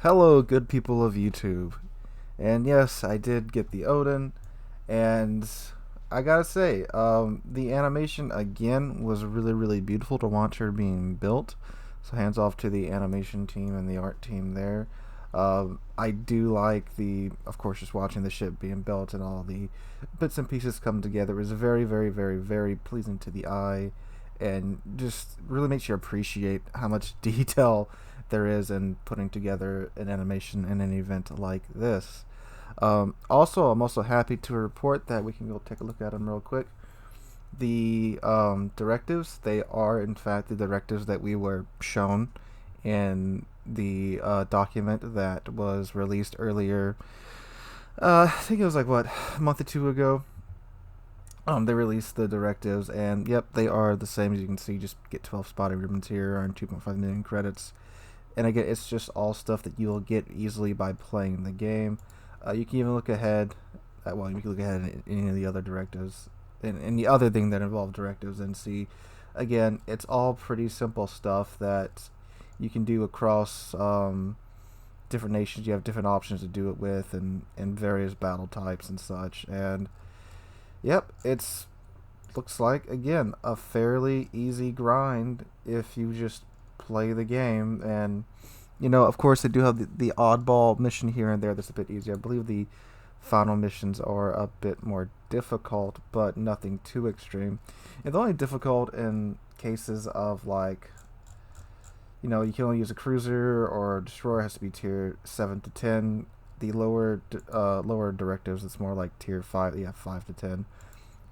Hello, good people of YouTube. And yes, I did get the Odin, and I gotta say, the animation again was really beautiful to watch her being built. So hands off to the animation team and the art team there. I do like of course, just watching the ship being built and all the bits and pieces come together. It was very pleasing to the eye, and just really makes you appreciate how much detail there is in putting together an animation in an event like this. I'm also happy to report that we can go take a look at them real quick. The directives, they are in fact the directives that we were shown in the document that was released earlier. I think it was like what, a month or two ago. They released the directives, and yep, they are the same as you can see. Just get 12 spotted ribbons here, earn 2.5 million credits, and again, it's just all stuff that you will get easily by playing the game. You can even look ahead. You can look ahead at any of the other directives and any other thing that involve directives and see. Again, it's all pretty simple stuff that you can do across different nations. You have different options to do it with, and various battle types and such. And yep, it's looks like again a fairly easy grind if you just play the game. And of course, they do have the oddball mission here and there that's a bit easier. I believe the final missions are a bit more difficult, but nothing too extreme. And they're only difficult in cases of like, you can only use a cruiser, or a destroyer has to be tier 7 to 10. The lower directives, it's more like tier 5, yeah, 5 to 10.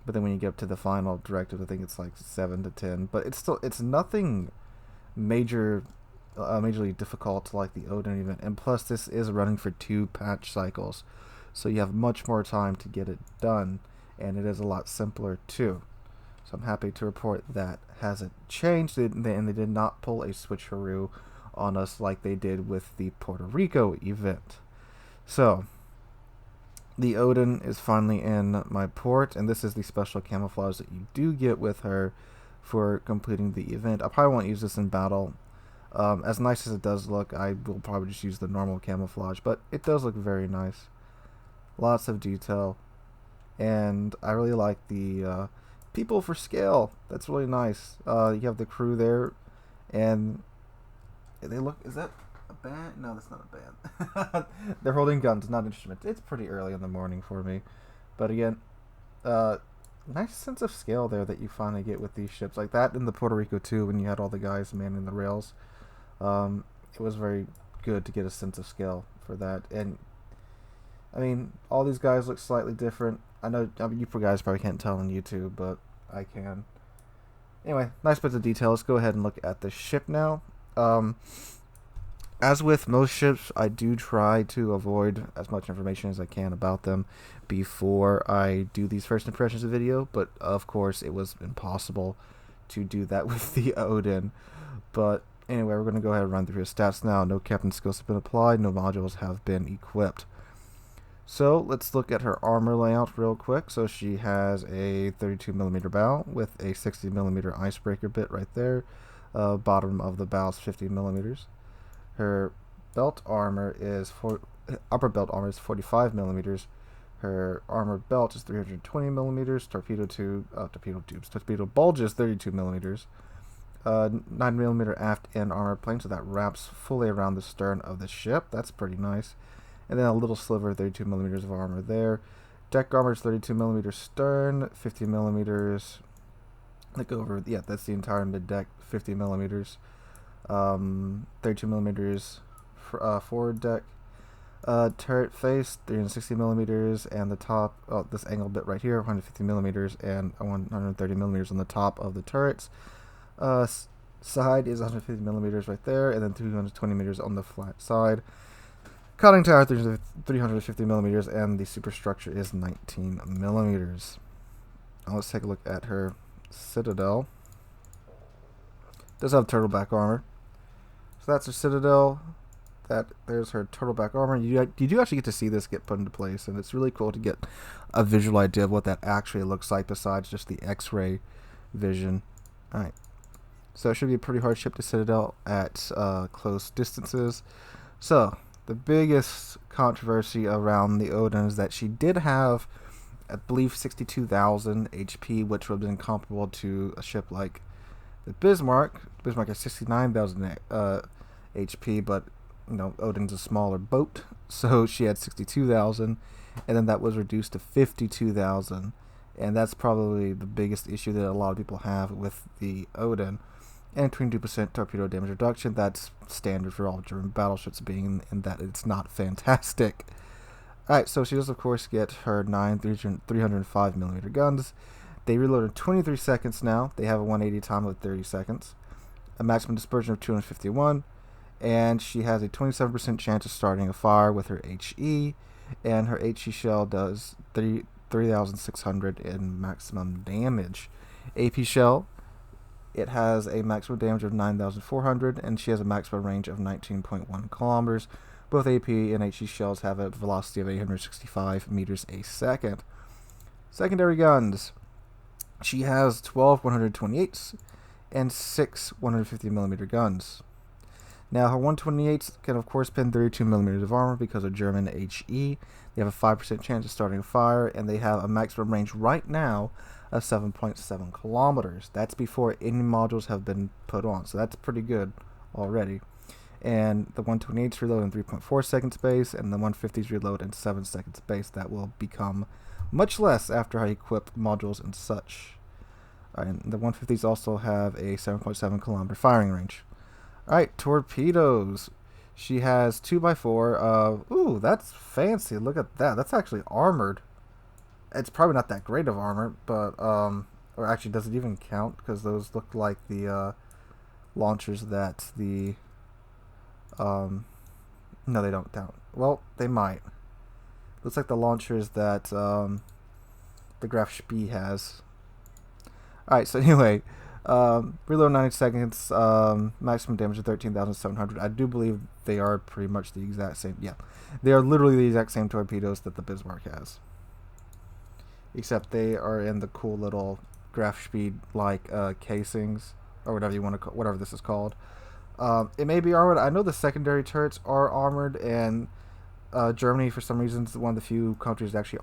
But then when you get up to the final directive, I think it's like 7 to 10. But it's nothing majorly difficult like the Odin event. And plus, this is running for 2 patch cycles, so you have much more time to get it done, and it is a lot simpler too. So I'm happy to report that hasn't changed, and they did not pull a switcheroo on us like they did with the Puerto Rico event. So the Odin is finally in my port, and this is the special camouflage that you do get with her for completing the event. I probably won't use this in battle. As nice as it does look, I will probably just use the normal camouflage, but it does look very nice. Lots of detail, and I really like the people for scale. That's really nice. You have the crew there, and they look. Is that a band? No, that's not a band. They're holding guns, not instruments. It's pretty early in the morning for me, but again, nice sense of scale there that you finally get with these ships like that in the Puerto Rico too, when you had all the guys manning the rails. It was very good to get a sense of scale for that. And I mean, all these guys look slightly different. You guys probably can't tell on YouTube, but I can. Anyway, nice bits of detail. Let's go ahead and look at the ship now. As with most ships, I do try to avoid as much information as I can about them before I do these first impressions of video, but of course it was impossible to do that with the Odin. But anyway, we're going to go ahead and run through his stats now. No captain skills have been applied, no modules have been equipped. So let's look at her armor layout real quick. So she has a 32mm bow with a 60mm icebreaker bit right there. Bottom of the bow is 50mm. Her belt armor is upper belt armor is 45mm. Her armor belt is 320mm. Torpedo bulge is 32mm. 9mm aft end armor plane, so that wraps fully around the stern of the ship. That's pretty nice. And then a little sliver, 32mm of armor there. Deck armor is 32mm stern, 50mm. Look over, yeah, that's the entire mid deck, 50mm. 32mm forward deck. Turret face, 360mm, and the top, this angle bit right here, 150mm, and 130mm on the top of the turrets. Side is 150mm right there, and then 220mm on the flat side. Conning tower 350mm, and the superstructure is 19mm. Now let's take a look at her citadel. Does have turtleback armor. So that's her citadel. There's her turtleback armor. You do actually get to see this get put into place, and it's really cool to get a visual idea of what that actually looks like besides just the X-ray vision. Alright. So it should be a pretty hard ship to citadel at close distances. So the biggest controversy around the Odin is that she did have, I believe, 62,000 HP, which would have been comparable to a ship like the Bismarck. Bismarck has 69,000 HP, but Odin's a smaller boat, so she had 62,000, and then that was reduced to 52,000, and that's probably the biggest issue that a lot of people have with the Odin. And 22% torpedo damage reduction, that's standard for all German battleships, being in that it's not fantastic. Alright, so she does of course get her 9 305mm guns. They reload in 23 seconds now. They have a 180 time of 30 seconds. A maximum dispersion of 251. And she has a 27% chance of starting a fire with her HE. And her HE shell does 3,600 in maximum damage. AP shell, it has a maximum damage of 9,400, and she has a maximum range of 19.1 kilometers. Both AP and HE shells have a velocity of 865 meters a second. Secondary guns. She has 12 128s and 6 150mm guns. Now, her 128s can, of course, pin 32mm of armor because of German HE. They have a 5% chance of starting a fire, and they have a maximum range right now of 7.7 kilometers. That's before any modules have been put on, so that's pretty good already. And the 128s reload in 3.4 second space, and the 150s reload in 7 second space. That will become much less after I equip modules and such. And the 150s also have a 7.7 kilometer firing range. Alright, torpedoes. She has 2x4. Ooh, that's fancy. Look at that. That's actually armored. It's probably not that great of armor, but, or actually, does it even count? Because those look like the, launchers that the, no, they don't count. Well, they might. Looks like the launchers that, the Graf Spee has. Alright, so anyway, reload 90 seconds, maximum damage of 13,700. I do believe they are pretty much the exact same. Yeah, they are literally the exact same torpedoes that the Bismarck has. Except they are in the cool little Graf Spee like casings, or whatever you want to call, whatever this is called. It may be armored. I know the secondary turrets are armored, and Germany, for some reason, is one of the few countries that actually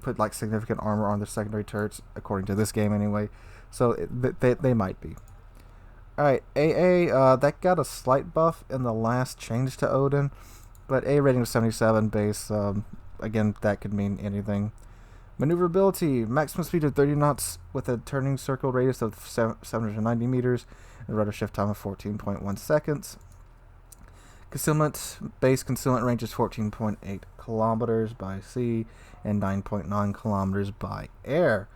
put like significant armor on their secondary turrets, according to this game anyway. So they might be. Alright, AA, that got a slight buff in the last change to Odin, but A rating of 77 base, again, that could mean anything. Maneuverability, maximum speed of 30 knots with a turning circle radius of 790 meters and rudder shift time of 14.1 seconds. Concealment, base concealment range is 14.8 kilometers by sea and 9.9 kilometers by air.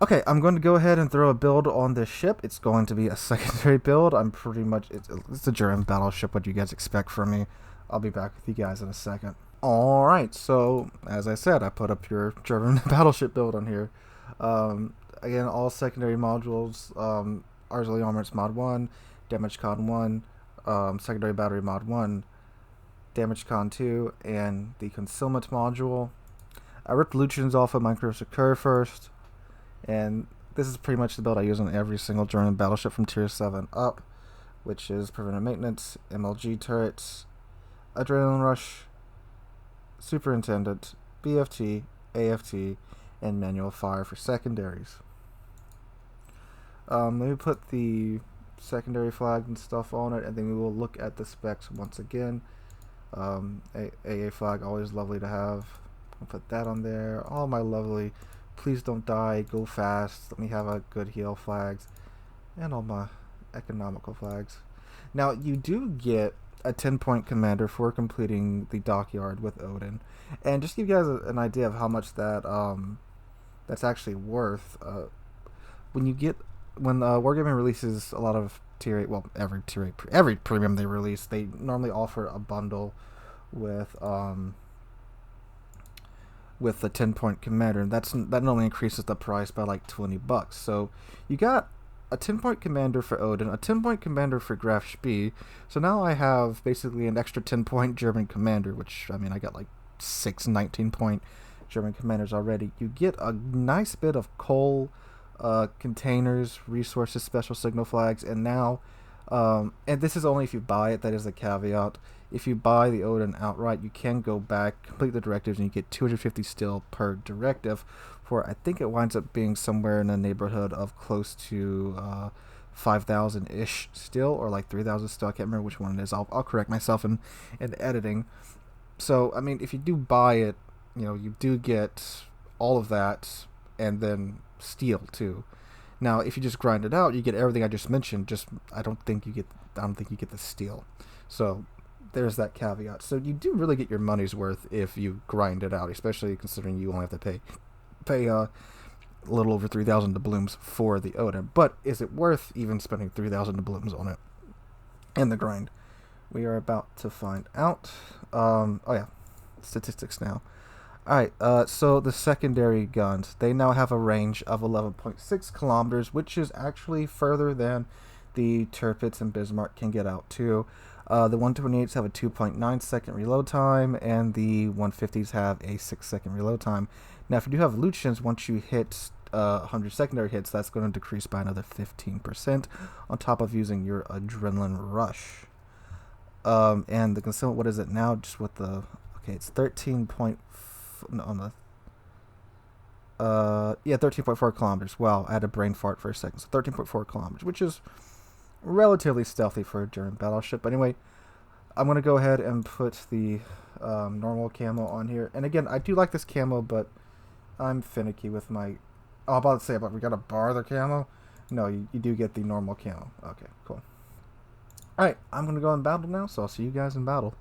Okay, I'm going to go ahead and throw a build on this ship. It's going to be a secondary build. I'm pretty much, it's a German battleship. What do you guys expect from me? I'll be back with you guys in a second. Alright, so as I said, I put up your German battleship build on here. Again, all secondary modules, Auxiliary Armaments Mod 1, Damage Con 1, Secondary Battery Mod 1, Damage Con 2, and the Concealment module. I ripped Lucians off of my Cruiser Curve first, and this is pretty much the build I use on every single German battleship from Tier 7 up, which is Preventive Maintenance, MLG turrets, Adrenaline Rush, Superintendent, BFT, AFT, and Manual Fire for secondaries. Let me put the secondary flag and stuff on it, and then we will look at the specs once again. AA flag, always lovely to have. I'll put that on there. All my lovely, please don't die, go fast, let me have a good heal flags, and all my economical flags. Now, you do get a 10-point commander for completing the dockyard with Odin, and just to give you guys an idea of how much that that's actually worth. When Wargaming releases a lot of Tier 8, well, every premium they release, they normally offer a bundle with the 10-point commander, and that normally increases the price by like $20. So you got a 10-point commander for Odin, a 10-point commander for Graf Spee. So now I have basically an extra 10-point German commander, which, I mean, I got like 6 19-point German commanders already. You get a nice bit of coal, containers, resources, special signal flags, and now, and this is only if you buy it, that is the caveat, if you buy the Odin outright, you can go back, complete the directives, and you get 250 steel per directive. For I think it winds up being somewhere in the neighborhood of close to 5,000 ish still, or like 3,000 still. I can't remember which one it is. I'll correct myself in editing. So I mean, if you do buy it, you know, you do get all of that, and then steel too. Now, if you just grind it out, you get everything I just mentioned. Just I don't think you get the steel. So there's that caveat. So you do really get your money's worth if you grind it out, especially considering you only have to pay a little over 3,000 doubloons for the Odin. But is it worth even spending 3,000 doubloons on it in the grind? We are about to find out. Oh yeah, statistics now. Alright, so the secondary guns, they now have a range of 11.6 kilometers, which is actually further than the Tirpitz and Bismarck can get out to. The 128s have a 2.9 second reload time, and the 150s have a 6 second reload time. Now, if you do have Lucians, once you hit 100 secondary hits, that's going to decrease by another 15% on top of using your Adrenaline Rush. And the concealment, what is it now? Just with the, okay, it's 13.4 kilometers. Wow, I had a brain fart for a second. So 13.4 kilometers, which is relatively stealthy for a German battleship. But anyway, I'm going to go ahead and put the normal camo on here. And again, I do like this camo, but I'm finicky with my... Oh, I'm about to say, but we got to bar the camo? No, you do get the normal camo. Okay, cool. Alright, I'm going to go in battle now, so I'll see you guys in battle.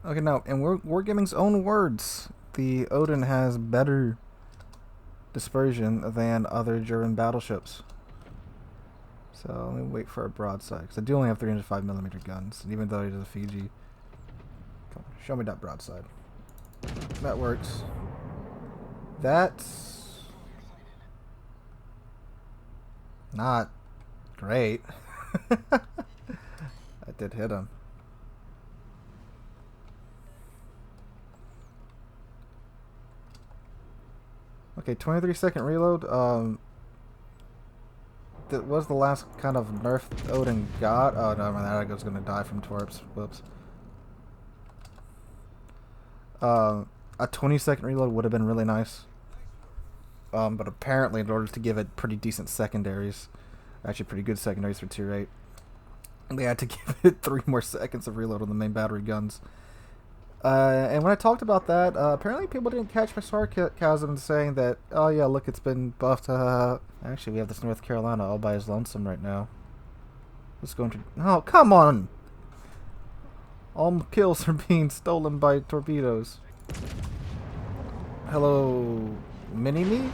Okay, now, in Wargaming's own words, the Odin has better dispersion than other German battleships. So let me wait for a broadside, because I do only have 305mm guns, and even though it is a Fiji. Come on, show me that broadside. That works. That's not great. I did hit him. Okay, 23-second reload. That was the last kind of nerf Odin got. Oh no, that guy's gonna die from torps. Whoops. A 20-second reload would have been really nice. But apparently, in order to give it pretty decent secondaries, actually pretty good secondaries for Tier VIII, they had to give it 3 more seconds of reload on the main battery guns. And when I talked about that, apparently people didn't catch my sarcasm saying that, oh yeah, look, it's been buffed. Actually, we have this North Carolina all by his lonesome right now. Let's go into... Oh, come on! All kills are being stolen by torpedoes. Hello, Mini-Me?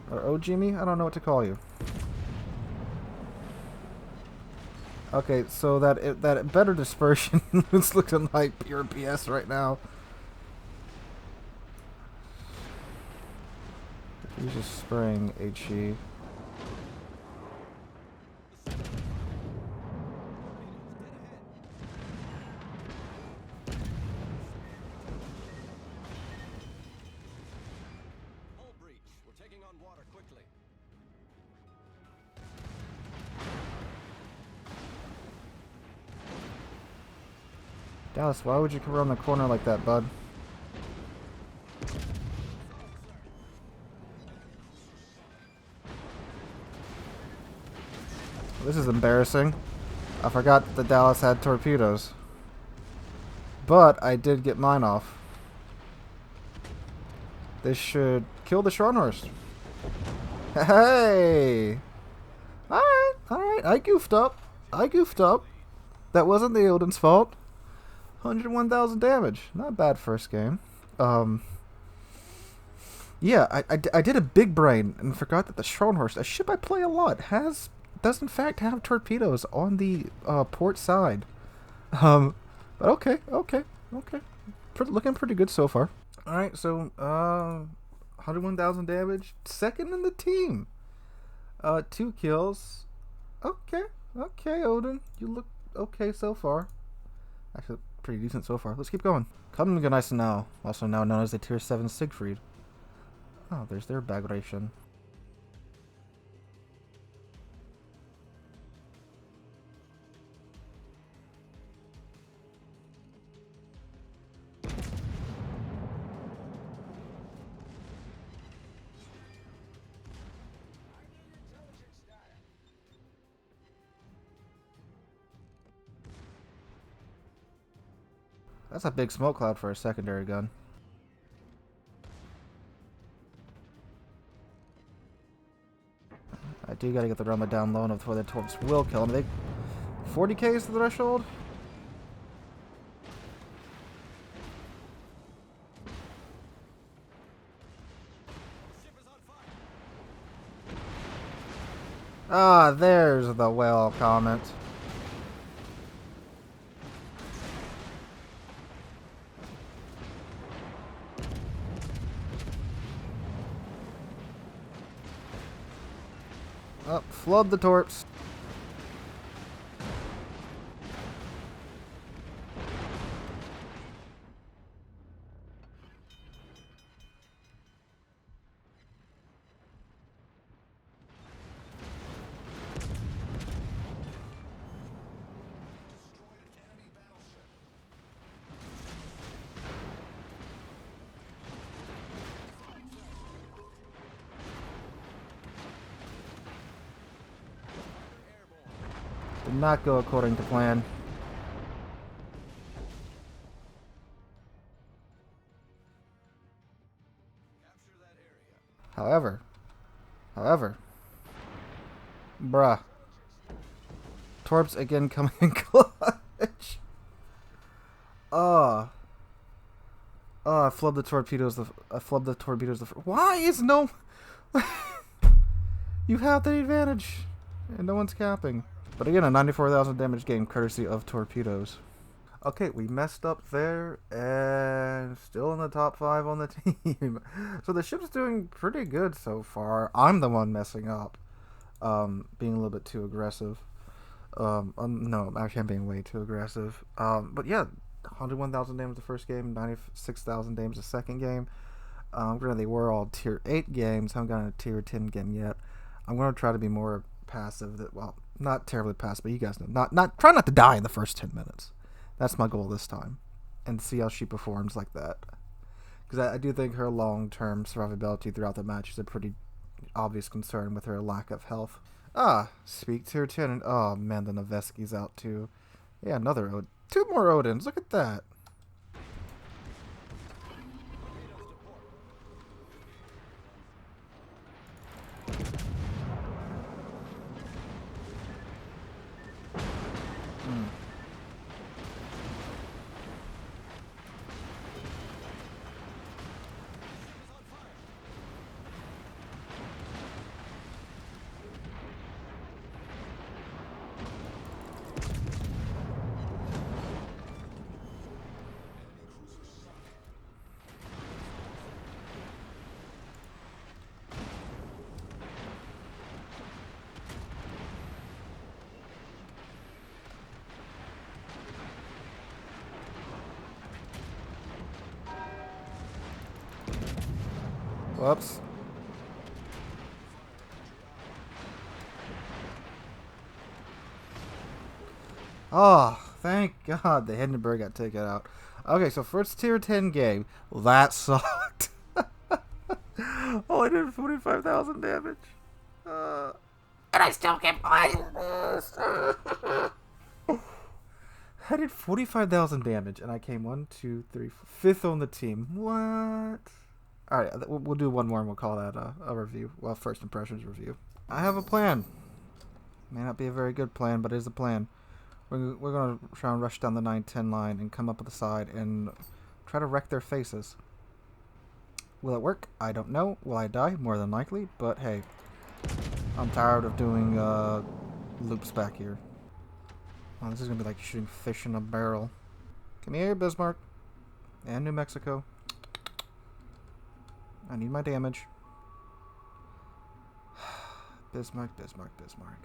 Or OG-Me? I don't know what to call you. Okay, so that better dispersion is looking like pure PS right now. He's just spraying HE. Dallas, why would you come around the corner like that, bud? This is embarrassing. I forgot that Dallas had torpedoes. But I did get mine off. This should kill the Scharnhorst. Hey! Alright, alright. I goofed up. That wasn't the Odin's fault. 101,000 damage. Not bad first game. Yeah, I did a big brain and forgot that the Scharnhorst, a ship I play a lot, does in fact have torpedoes on the port side. But okay. Looking pretty good so far. Alright, so 101,000 damage. Second in the team. 2 kills. Okay, Odin. You look okay so far. Actually, pretty decent so far. Let's keep going. Coming to nice now, also now known as the Tier VII Siegfried. Oh, there's their bagration. That's a big smoke cloud for a secondary gun. I do gotta get the Roma down low enough before the torps will kill him. 40k is the threshold? Ah, there's the whale comment. Oh, flood the torps. Did not go according to plan. However, bruh, torps again coming in clutch. I flubbed the torpedoes. Why is no? You have the advantage, and no one's capping. But again, a 94,000 damage game courtesy of torpedoes. Okay, we messed up there, and still in the top 5 on the team. So the ship's doing pretty good so far. I'm the one messing up, being a little bit too aggressive. No, actually I'm being way too aggressive. But yeah, 101,000 damage the first game, 96,000 damage the second game. Granted, they were all Tier 8 games. Haven't gotten a Tier 10 game yet. I'm going to try to be more passive. Well, not terribly passive, but you guys know. Try not to die in the first 10 minutes. That's my goal this time. And see how she performs like that. Because I do think her long-term survivability throughout the match is a pretty obvious concern with her lack of health. Speak Tier 10. And, oh, man, the Noveski's out too. Yeah, another Odin. 2 more Odins. Look at that. Whoops. Oh, thank God the Hindenburg got taken out. Okay, so first Tier 10 game. That sucked. Oh, I did 45,000 damage. And I still kept playing this. I did 45,000 damage, and I came 1, 2, 3, 4, 5th on the team. What? Alright, we'll do one more and we'll call that a review. Well, first impressions review. I have a plan. May not be a very good plan, but it is a plan. We're going to try and rush down the 9-10 line and come up with the side and try to wreck their faces. Will it work? I don't know. Will I die? More than likely, but hey. I'm tired of doing loops back here. Oh, this is going to be like shooting fish in a barrel. Come here, Bismarck. And New Mexico. I need my damage. Bismarck, Bismarck, Bismarck.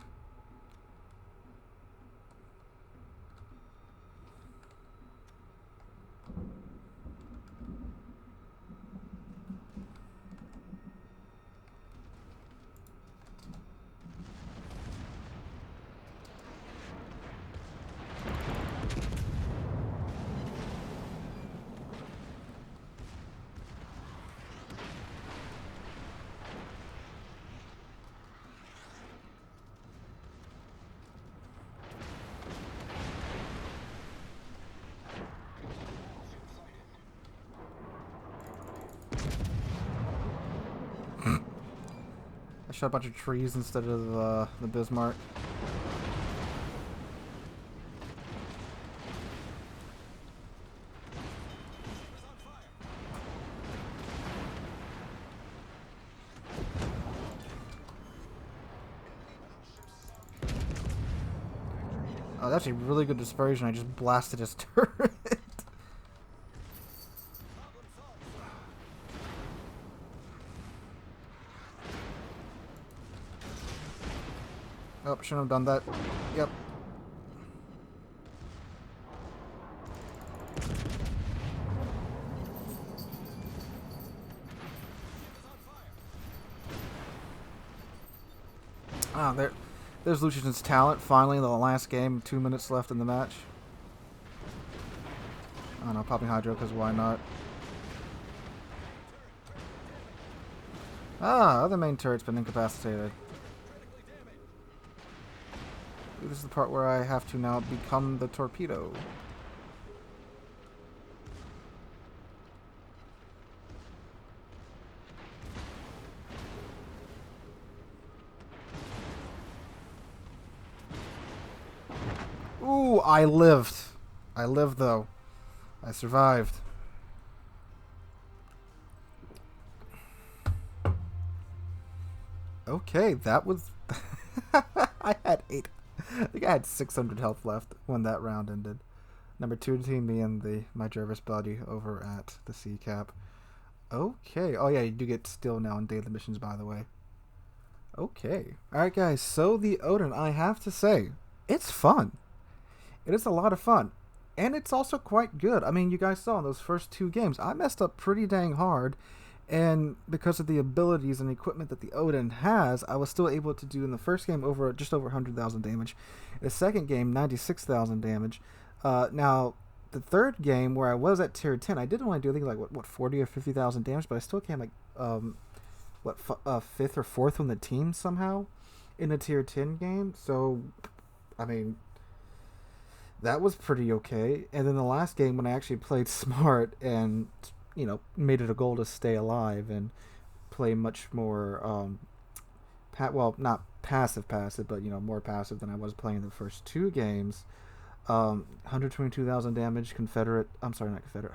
shot a bunch of trees instead of the Bismarck. Oh, that's actually really good dispersion. I just blasted his turret. Oh, shouldn't have done that. Yep. Ah, there's Lucian's talent. Finally, in the last game, 2 minutes left in the match. I don't know, popping Hydro, because why not? Ah, other main turret's been incapacitated. This is the part where I have to now become the torpedo. Ooh, I lived. I lived, though. I survived. Okay, that was... I think I had 600 health left when that round ended. Number 2 team, me and my Jervis buddy over at the sea cap. Okay. Oh, yeah, you do get steel now in daily missions, by the way. Okay. Alright, guys. So, the Odin, I have to say, it's fun. It is a lot of fun. And it's also quite good. I mean, you guys saw in those first 2 games, I messed up pretty dang hard. And because of the abilities and equipment that the Odin has, I was still able to do in the first game just over 100,000 damage. The second game, 96,000 damage. Now, the third game, where I was at tier 10, I did only do, I think, like, what 40 or 50,000 damage, but I still came, like, 5th or 4th on the team somehow in a tier 10 game. So, I mean, that was pretty okay. And then the last game, when I actually played smart and, you know, made it a goal to stay alive and play much more, well, not passive, but, you know, more passive than I was playing the first 2 games. 122,000 damage, Confederate, I'm sorry, not Confederate,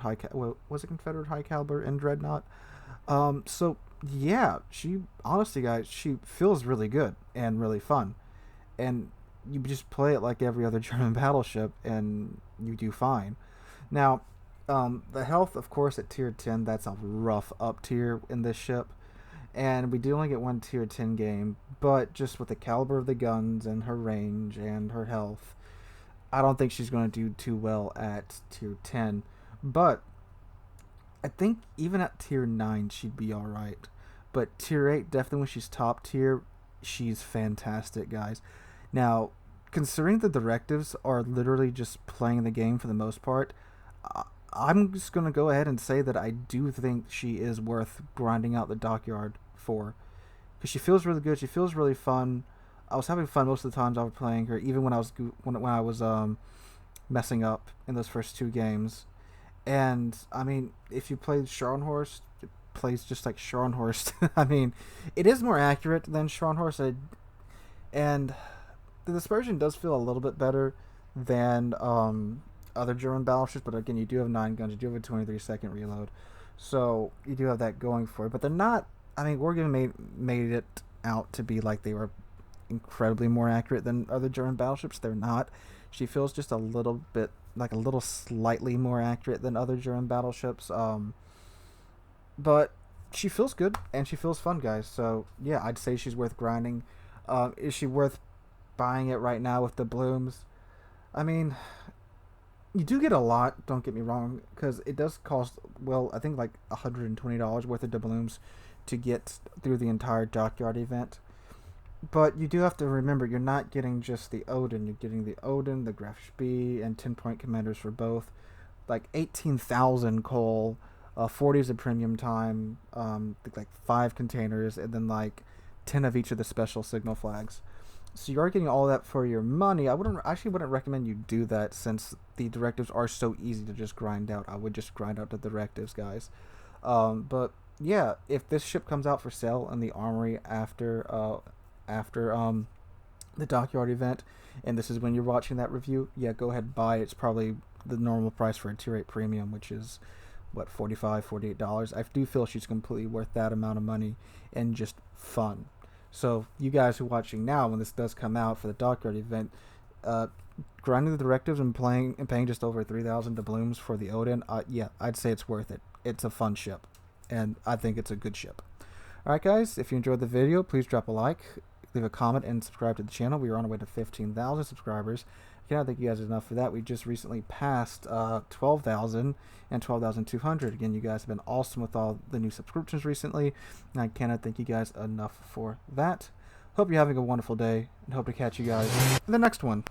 was it Confederate high caliber and Dreadnought? So, yeah, honestly, guys, she feels really good and really fun. And you just play it like every other German battleship, and you do fine. Now, the health, of course, at tier 10, that's a rough up tier in this ship. And we do only get 1 tier 10 game, but just with the caliber of the guns and her range and her health, I don't think she's going to do too well at tier 10. But I think even at tier 9, she'd be alright. But tier 8, definitely when she's top tier, she's fantastic, guys. Now, considering the directives are literally just playing the game for the most part, I'm just going to go ahead and say that I do think she is worth grinding out the dockyard for. Because she feels really good. She feels really fun. I was having fun most of the times I was playing her, even when I was messing up in those first 2 games. And, I mean, if you play Scharnhorst, it plays just like Scharnhorst. I mean, it is more accurate than Scharnhorst. And the dispersion does feel a little bit better than other German battleships, but again, you do have 9 guns, you do have a 23-second reload, so you do have that going for it. But they're not, I mean, Wargame made it out to be like they were incredibly more accurate than other German battleships. They're not. She feels just a little bit, like a little slightly more accurate than other German battleships, but she feels good, and she feels fun, guys. So, yeah, I'd say she's worth grinding. Is she worth buying it right now with the blooms? I mean, you do get a lot, don't get me wrong, because it does cost, well, I think like $120 worth of doubloons to get through the entire dockyard event. But you do have to remember, you're not getting just the Odin. You're getting the Odin, the Graf Spee, and 10-point commanders for both. Like 18,000 coal, 40 is a premium time, like 5 containers, and then like 10 of each of the special signal flags. So you are getting all that for your money. I wouldn't recommend you do that, since the directives are so easy to just grind out. I would just grind out the directives, guys. But yeah, if this ship comes out for sale in the armory after the dockyard event, and this is when you're watching that review, yeah, go ahead and buy it. It's probably the normal price for a Tier 8 premium, which is what, $45, $48. I do feel she's completely worth that amount of money and just fun. So you guys who are watching now, when this does come out for the dockyard event, uh, grinding the directives and paying just over 3,000 doubloons for the Odin, yeah, I'd say it's worth it. It's a fun ship, and I think it's a good ship. All right, guys, if you enjoyed the video, please drop a like, leave a comment, and subscribe to the channel. We are on our way to 15,000 subscribers. I cannot thank you guys enough for that. We just recently passed 12,000 and 12,200. Again, you guys have been awesome with all the new subscriptions recently, and I cannot thank you guys enough for that. Hope you're having a wonderful day, and hope to catch you guys in the next one.